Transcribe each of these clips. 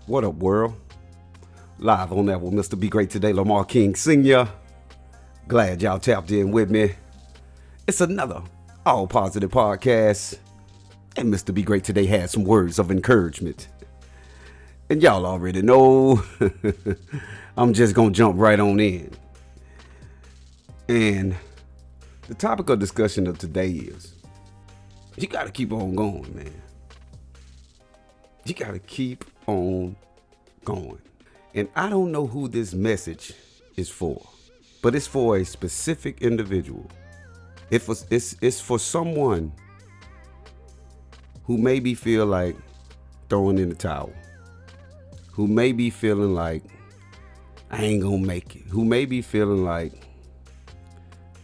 What up, world? Live on that with Mr. Be Great today, Lamar King Sr. Glad y'all tapped in with me. It's another all positive podcast. And Mr. Be Great today had some words of encouragement. And y'all already know, I'm just going to jump right on in. And the topic of discussion of today is, you got to keep on going, man. You got to keep on going. And I don't know who this message is for, but it's for a specific individual. It's for someone who maybe feel like throwing in the towel, who may be feeling like I ain't gonna make it, who may be feeling like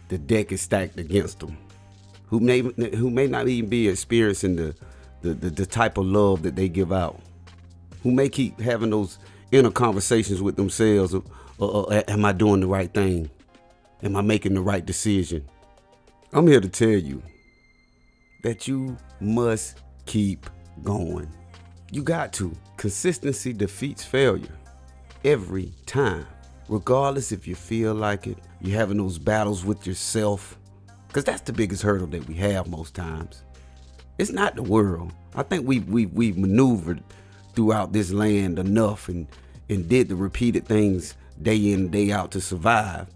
the deck is stacked against them, who may not even be experiencing the type of love that they give out, who may keep having those inner conversations with themselves of, am I doing the right thing? Am I making the right decision? I'm here to tell you that you must keep going. You got to. Consistency defeats failure every time, regardless if you feel like it, you're having those battles with yourself, because that's the biggest hurdle that we have most times. It's not the world. I think we've maneuvered throughout this land enough and did the repeated things day in and day out to survive.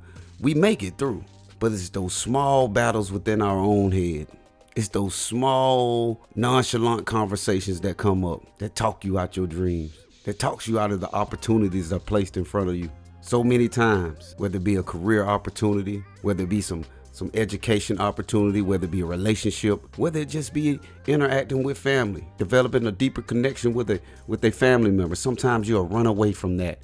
We make it through, but it's those small battles within our own head. It's those small, nonchalant conversations that come up, that talk you out your dreams, that talks you out of the opportunities that are placed in front of you. So many times, whether it be a career opportunity, whether it be some education opportunity, whether it be a relationship, whether it just be interacting with family, developing a deeper connection with a family member. Sometimes you'll run away from that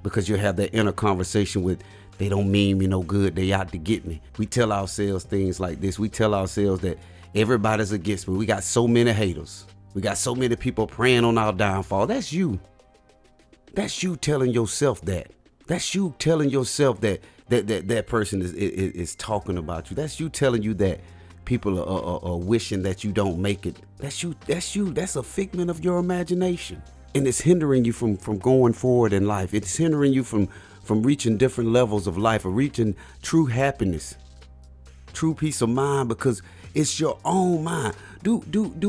because you'll have that inner conversation with, they don't mean me no good, they out to get me. We tell ourselves things like this. We tell ourselves that everybody's against me. We got so many haters. We got so many people praying on our downfall. That's you. That's you telling yourself that. That's you telling yourself that person is talking about you. That's you telling you that people are wishing that you don't make it. That's you. That's a figment of your imagination. And it's hindering you from going forward in life. It's hindering you from reaching different levels of life or reaching true happiness, true peace of mind, because it's your own mind. Do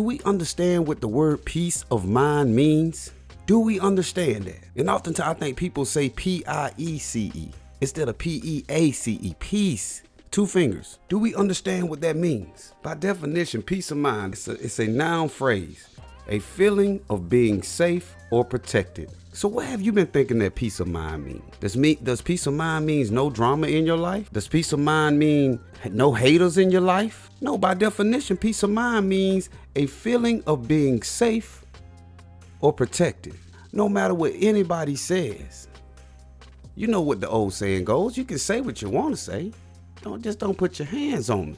we understand what the word peace of mind means? Do we understand that? And oftentimes I think people say P-I-E-C-E instead of P-E-A-C-E, peace, 2 fingers. Do we understand what that means? By definition, peace of mind, it's a noun phrase, a feeling of being safe or protected. So what have you been thinking that peace of mind mean? Does peace of mind means no drama in your life? Does peace of mind mean no haters in your life? No, by definition, peace of mind means a feeling of being safe or protected. No matter what anybody says. You know what the old saying goes, you can say what you want to say. Don't put your hands on me.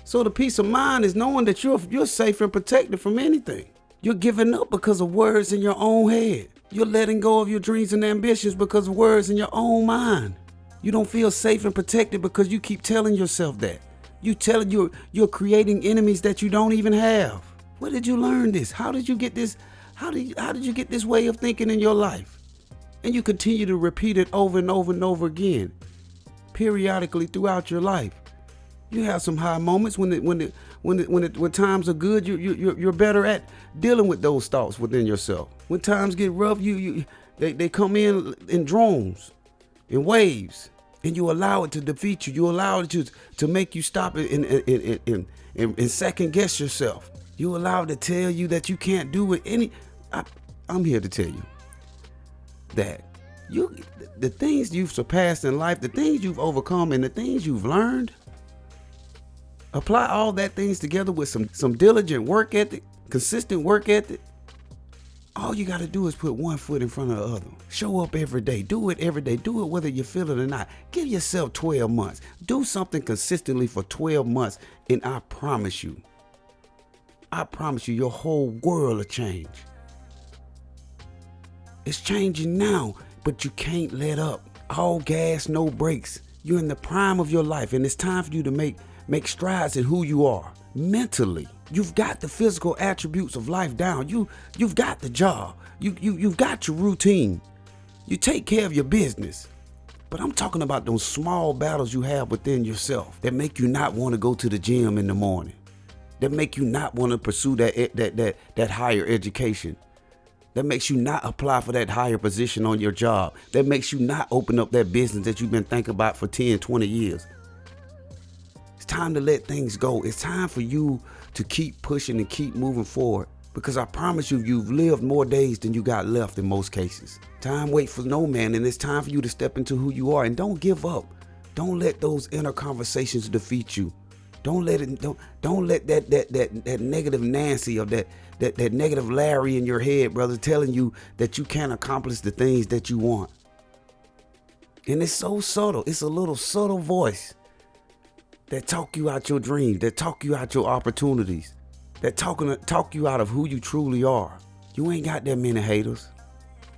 So the peace of mind is knowing that you're safe and protected from anything. You're giving up because of words in your own head. You're letting go of your dreams and ambitions because of words in your own mind. You don't feel safe and protected because you keep telling yourself that. You're creating enemies that you don't even have. Where did you learn this? How did you get this? How did you get this way of thinking in your life? And you continue to repeat it over and over and over again, periodically throughout your life. You have some high moments when times are good. You're better at dealing with those thoughts within yourself. When times get rough, they come in drones, in waves, and you allow it to defeat you. You allow it to make you stop and second guess yourself. You allow it to tell you that you can't do it. I'm here to tell you that the things you've surpassed in life, the things you've overcome, and the things you've learned. Apply all that things together with some diligent work ethic, consistent work ethic. All you got to do is put one foot in front of the other. Show up every day. Do it every day. Do it whether you feel it or not. Give yourself 12 months. Do something consistently for 12 months, and I promise you, your whole world will change. It's changing now, but you can't let up. All gas, no brakes. You're in the prime of your life, and it's time for you to make strides in who you are mentally, You've got the physical attributes of life down. You've got the job. You've got your routine. You take care of your business. But I'm talking about those small battles you have within yourself that make you not want to go to the gym in the morning, that make you not want to pursue that higher education, that makes you not apply for that higher position on your job, that makes you not open up that business that you've been thinking about for 10, 20 years. It's time to let things go. It's time for you to keep pushing and keep moving forward, because I promise you, you've lived more days than you got left in most cases. Time waits for no man, and it's time for you to step into who you are, and don't give up. Don't let those inner conversations defeat you. Don't let that negative Nancy or that negative Larry in your head, brother, telling you that you can't accomplish the things that you want. And it's so subtle. It's a little subtle voice that talk you out your dreams, that talk you out your opportunities, that talk you out of who you truly are. You ain't got that many haters.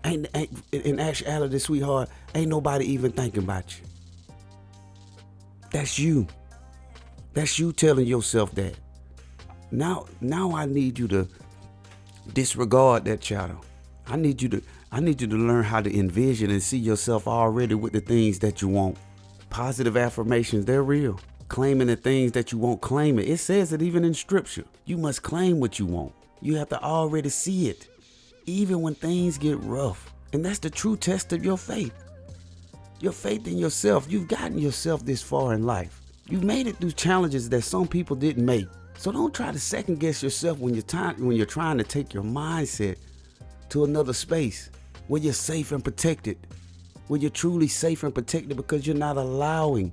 Ain't in actuality, sweetheart, ain't nobody even thinking about you. That's you. That's you telling yourself that. Now I need you to disregard that chatter. I need you to learn how to envision and see yourself already with the things that you want. Positive affirmations, they're real. Claiming the things that you won't, claim it. It says it even in scripture. You must claim what you want. You have to already see it, even when things get rough. And that's the true test of your faith. Your faith in yourself. You've gotten yourself this far in life. You've made it through challenges that some people didn't make. So don't try to second guess yourself when you're trying to take your mindset to another space where you're safe and protected, where you're truly safe and protected, because you're not allowing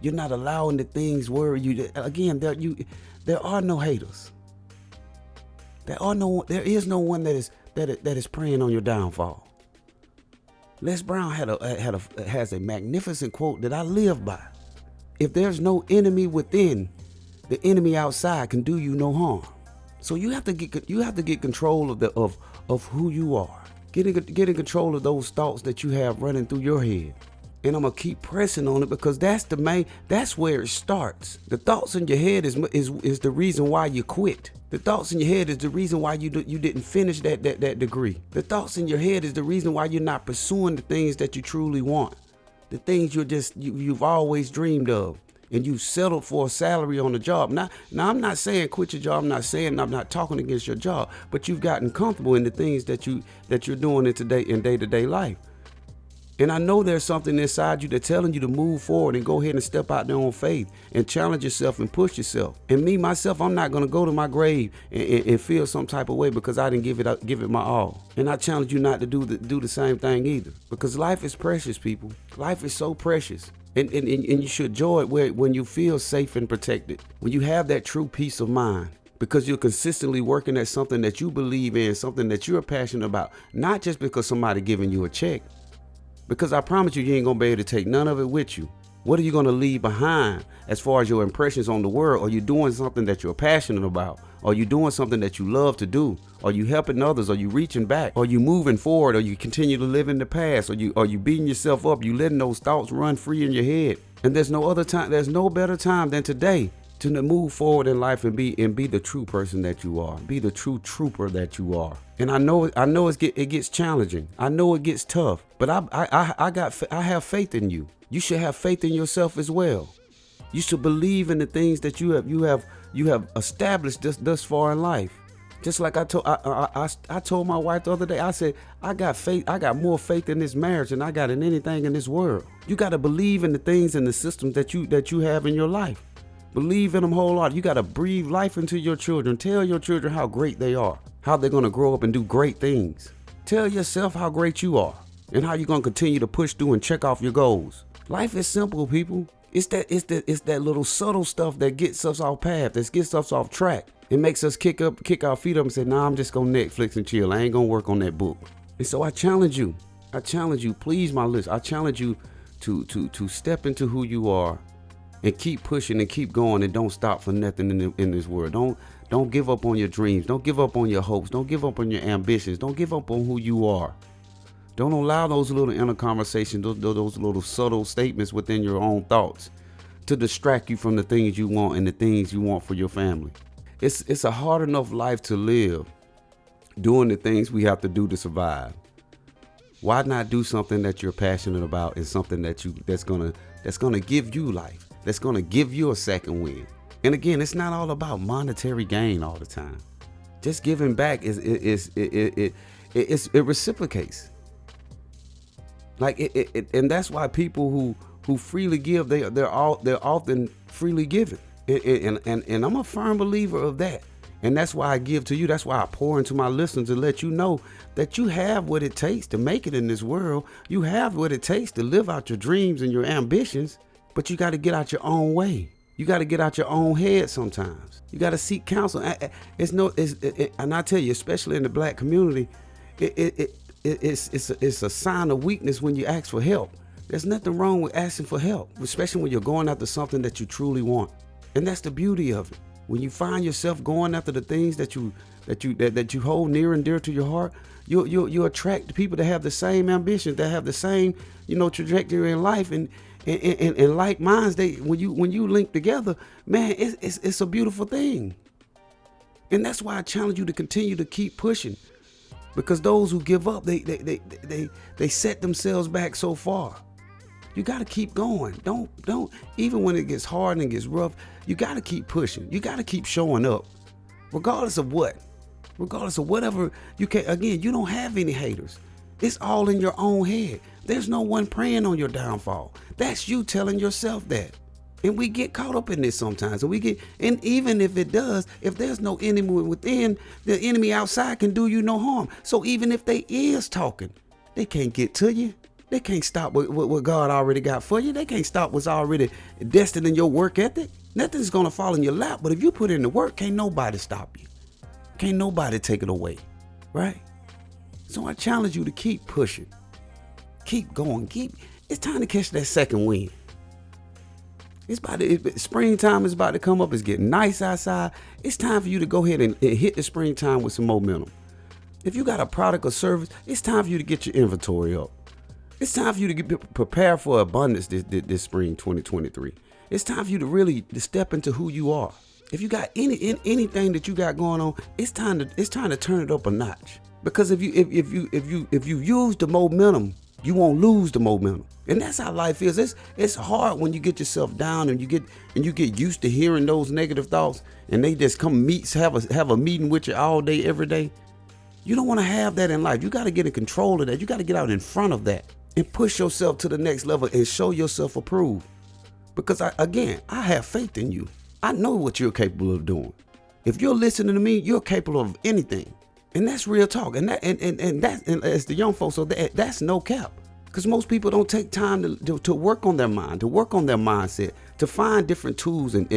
the things worry you. Again, there are no haters. There is no one that is preying on your downfall. Les Brown has a magnificent quote that I live by. If there's no enemy within, the enemy outside can do you no harm. So you have to get control of who you are. Getting control of those thoughts that you have running through your head. And I'm gonna keep pressing on it, because that's where it starts. The thoughts in your head is the reason why you quit. The thoughts in your head is the reason why you didn't finish that degree. The thoughts in your head is the reason why you're not pursuing the things that you truly want. The things you've always dreamed of, and you settled for a salary on the job. Now I'm not saying quit your job. I'm not talking against your job, but you've gotten comfortable in the things that you're doing in day-to-day life. And I know there's something inside you that's telling you to move forward and go ahead and step out there on faith and challenge yourself and push yourself. And me, myself, I'm not going to go to my grave and feel some type of way because I didn't give it my all. And I challenge you not to do the same thing either, because life is precious, people. Life is so precious. And you should enjoy it when you feel safe and protected, when you have that true peace of mind, because you're consistently working at something that you believe in, something that you're passionate about, not just because somebody giving you a check. Because I promise you ain't gonna be able to take none of it with you. What are you gonna leave behind as far as your impressions on the world? Are you doing something that you're passionate about? Are you doing something that you love to do? Are you helping others? Are you reaching back? Are you moving forward? Or you continue to live in the past? Are you beating yourself up? You letting those thoughts run free in your head? And there's no better time than today to move forward in life and be the true person that you are. Be the true trooper that you are. And I know it gets challenging. I know it gets tough, but I have faith in you. You should have faith in yourself as well. You should believe in the things that you have established thus far in life. Just like I told my wife the other day, I said, I got faith. I got more faith in this marriage than I got in anything in this world. You got to believe in the things and the systems that you have in your life. Believe in them wholeheartedly. You got to breathe life into your children. Tell your children how great they are, how they're going to grow up and do great things. Tell yourself how great you are and how you're going to continue to push through and check off your goals. Life is simple, people. It's that little subtle stuff that gets us off path, that gets us off track. It makes us kick our feet up and say, nah, I'm just going to Netflix and chill. I ain't going to work on that book. And so I challenge you, please, my listeners, I challenge you to step into who you are and keep pushing and keep going, and don't stop for nothing in this world. Don't give up on your dreams. Don't give up on your hopes. Don't give up on your ambitions. Don't give up on who you are. Don't allow those little inner conversations, those little subtle statements within your own thoughts to distract you from the things you want and the things you want for your family. it's a hard enough life to live doing the things we have to do to survive. Why not do something that you're passionate about and something that's gonna give you life, that's gonna give you a second win? And again, it's not all about monetary gain all the time. Just giving back it reciprocates. Like and that's why people who freely give, they're often freely given. And I'm a firm believer of that. And that's why I give to you. That's why I pour into my listeners to let you know that you have what it takes to make it in this world. You have what it takes to live out your dreams and your ambitions, but you got to get out your own way. You got to get out your own head sometimes. You got to seek counsel. And I tell you, especially in the black community, it's a sign of weakness when you ask for help. There's nothing wrong with asking for help, especially when you're going after something that you truly want. And that's the beauty of it. When you find yourself going after the things that you hold near and dear to your heart, you attract people that have the same ambitions, that have the same trajectory in life, and like minds. When you link together, man, it's a beautiful thing. And that's why I challenge you to continue to keep pushing, because those who give up, they set themselves back so far. You got to keep going. Don't even when it gets hard and it gets rough, you got to keep pushing. You got to keep showing up, regardless of whatever you can. Again, you don't have any haters. It's all in your own head. There's no one praying on your downfall. That's you telling yourself that. And we get caught up in this sometimes. And even if it does, if there's no enemy within, the enemy outside can do you no harm. So even if they is talking, they can't get to you. They can't stop what God already got for you. They can't stop what's already destined in your work ethic. Nothing's going to fall in your lap. But if you put in the work, can't nobody stop you. Can't nobody take it away. Right? So I challenge you to keep pushing. Keep going. It's time to catch that second wind. Springtime is about to come up. It's getting nice outside. It's time for you to go ahead and hit the springtime with some momentum. If you got a product or service, it's time for you to get your inventory up. It's time for you to get prepared for abundance this spring 2023. It's time for you to really step into who you are. If you got anything that you got going on, it's time to turn it up a notch. Because if you use the momentum, you won't lose the momentum. And that's how life is. It's hard when you get yourself down and you get used to hearing those negative thoughts, and they just come have a meeting with you all day, every day. You don't want to have that in life. You got to get in control of that. You got to get out in front of that and push yourself to the next level and show yourself approved. Because I have faith in you. I know what you're capable of doing. If you're listening to me, you're capable of anything. And that's real talk. And as the young folks, so that's no cap. Because most people don't take time to work on their mind, to work on their mindset, to find different tools and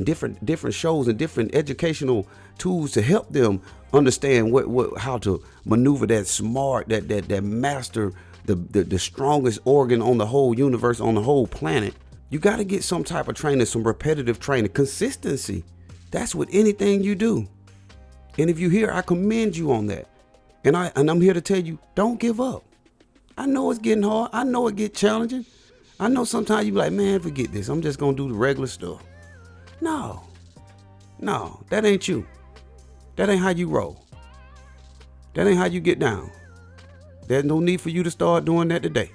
different shows and different educational tools to help them understand how to maneuver that smart, that master the strongest organ on the whole universe, on the whole planet. You got to get some type of training, some repetitive training, consistency. That's with anything you do. And if you're here, I commend you on that. And I'm here to tell you, don't give up. I know it's getting hard. I know it gets challenging. I know sometimes you be like, man, forget this. I'm just going to do the regular stuff. No, that ain't you. That ain't how you roll. That ain't how you get down. There's no need for you to start doing that today.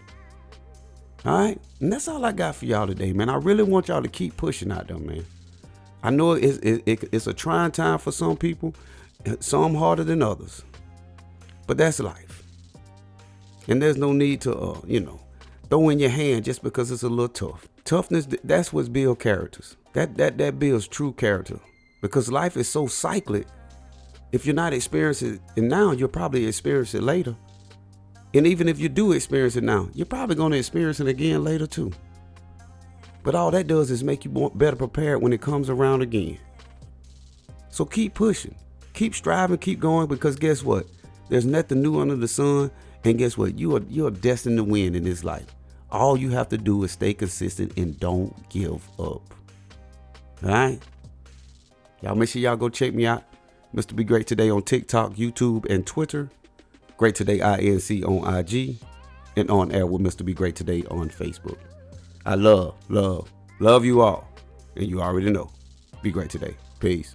All right? And that's all I got for y'all today, man. I really want y'all to keep pushing out there, man. I know it's a trying time for some people, some harder than others. But that's life. And there's no need to, throw in your hand just because it's a little tough. Toughness, that's what builds characters. That builds true character. Because life is so cyclic. If you're not experiencing it now, you'll probably experience it later. And even if you do experience it now, you're probably going to experience it again later too. But all that does is make you better prepared when it comes around again. So keep pushing, keep striving, keep going, because guess what? There's nothing new under the sun. And guess what? You are destined to win in this life. All you have to do is stay consistent and don't give up. All right? Y'all make sure y'all go check me out. Mr. Be Great Today on TikTok, YouTube, and Twitter. Great Today INC on IG. And On Air with Mr. Be Great Today on Facebook. I love you all. And you already know. Be great today. Peace.